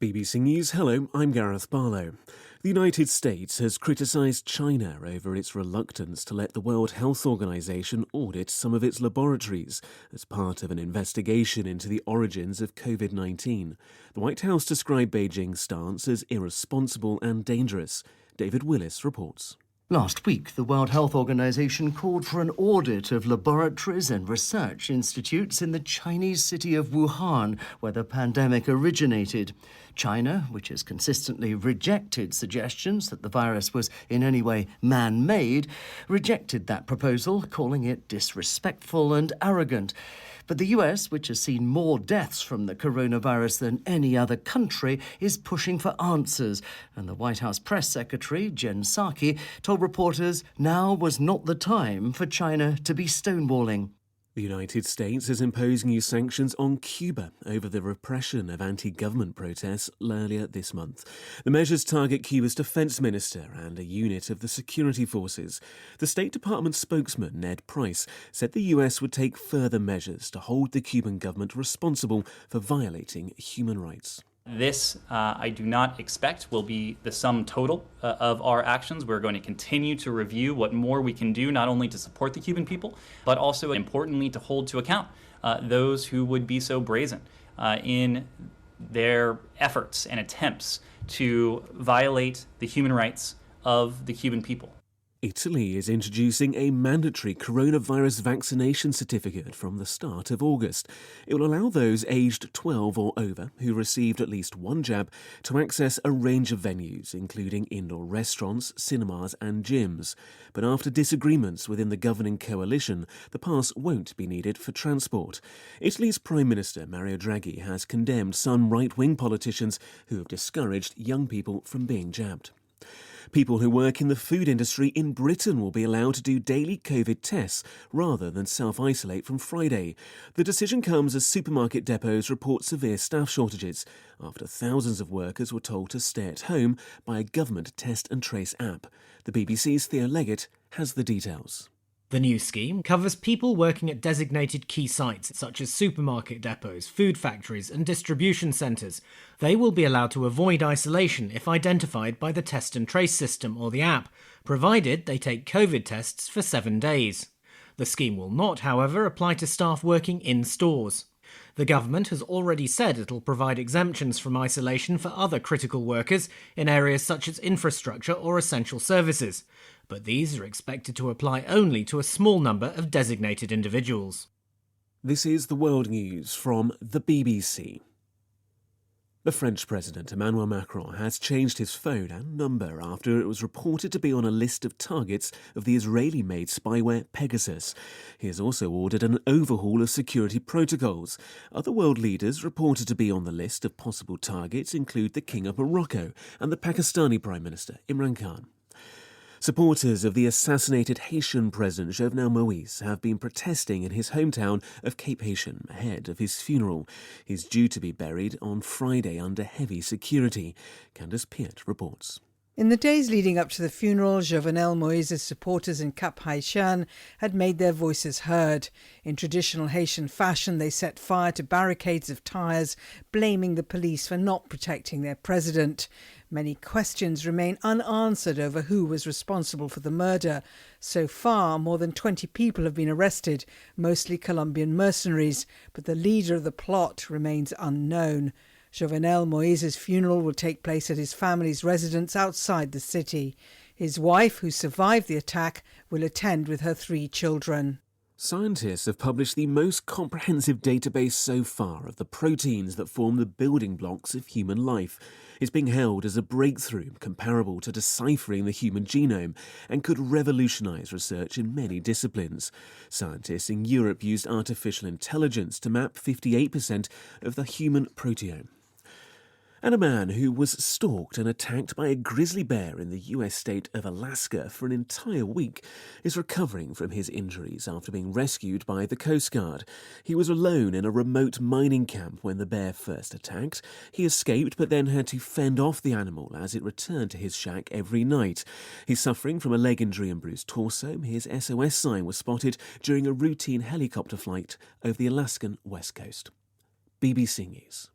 BBC News, hello, I'm Gareth Barlow. The United States has criticised China over its reluctance to let the World Health Organization audit some of its laboratories as part of an investigation into the origins of COVID-19. The White House described Beijing's stance as irresponsible and dangerous. David Willis reports. Last week, the World Health Organization called for an audit of laboratories and research institutes in the Chinese city of Wuhan, where the pandemic originated. China, which has consistently rejected suggestions that the virus was in any way man-made, rejected that proposal, calling it disrespectful and arrogant. But the US, which has seen more deaths from the coronavirus than any other country, is pushing for answers. And the White House press secretary, Jen Psaki, told reporters now was not the time for China to be stonewalling. The United States is imposing new sanctions on Cuba over the repression of anti-government protests earlier this month. The measures target Cuba's defense minister and a unit of the security forces. The State Department spokesman, Ned Price, said the US would take further measures to hold the Cuban government responsible for violating human rights. This, I do not expect, will be the sum total of our actions. We're going to continue to review what more we can do, not only to support the Cuban people, but also, importantly, to hold to account those who would be so brazen in their efforts and attempts to violate the human rights of the Cuban people. Italy is introducing a mandatory coronavirus vaccination certificate from the start of August. It will allow those aged 12 or over who received at least one jab to access a range of venues, including indoor restaurants, cinemas and gyms. But after disagreements within the governing coalition, the pass won't be needed for transport. Italy's Prime Minister Mario Draghi has condemned some right-wing politicians who have discouraged young people from being jabbed. People who work in the food industry in Britain will be allowed to do daily COVID tests rather than self-isolate from Friday. The decision comes as supermarket depots report severe staff shortages after thousands of workers were told to stay at home by a government test and trace app. The BBC's Theo Leggett has the details. The new scheme covers people working at designated key sites such as supermarket depots, food factories and distribution centres. They will be allowed to avoid isolation if identified by the test and trace system or the app, provided they take COVID tests for 7 days. The scheme will not, however, apply to staff working in stores. The government has already said it'll provide exemptions from isolation for other critical workers in areas such as infrastructure or essential services, but these are expected to apply only to a small number of designated individuals. This is the World News from the BBC. The French President Emmanuel Macron has changed his phone and number after it was reported to be on a list of targets of the Israeli-made spyware Pegasus. He has also ordered an overhaul of security protocols. Other world leaders reported to be on the list of possible targets include the King of Morocco and the Pakistani Prime Minister Imran Khan. Supporters of the assassinated Haitian President Jovenel Moïse have been protesting in his hometown of Cape Haitian ahead of his funeral. He's due to be buried on Friday under heavy security. Candace Piet reports. In the days leading up to the funeral, Jovenel Moïse's supporters in Cap Haïtien had made their voices heard. In traditional Haitian fashion, they set fire to barricades of tyres, blaming the police for not protecting their president. Many questions remain unanswered over who was responsible for the murder. So far, more than 20 people have been arrested, mostly Colombian mercenaries, but the leader of the plot remains unknown. Jovenel Moïse's funeral will take place at his family's residence outside the city. His wife, who survived the attack, will attend with her 3 children. Scientists have published the most comprehensive database so far of the proteins that form the building blocks of human life. It's being hailed as a breakthrough comparable to deciphering the human genome and could revolutionise research in many disciplines. Scientists in Europe used artificial intelligence to map 58% of the human proteome. And a man who was stalked and attacked by a grizzly bear in the US state of Alaska for an entire week is recovering from his injuries after being rescued by the Coast Guard. He was alone in a remote mining camp when the bear first attacked. He escaped but then had to fend off the animal as it returned to his shack every night. He's suffering from a leg injury and bruised torso. His SOS sign was spotted during a routine helicopter flight over the Alaskan west coast. BBC News.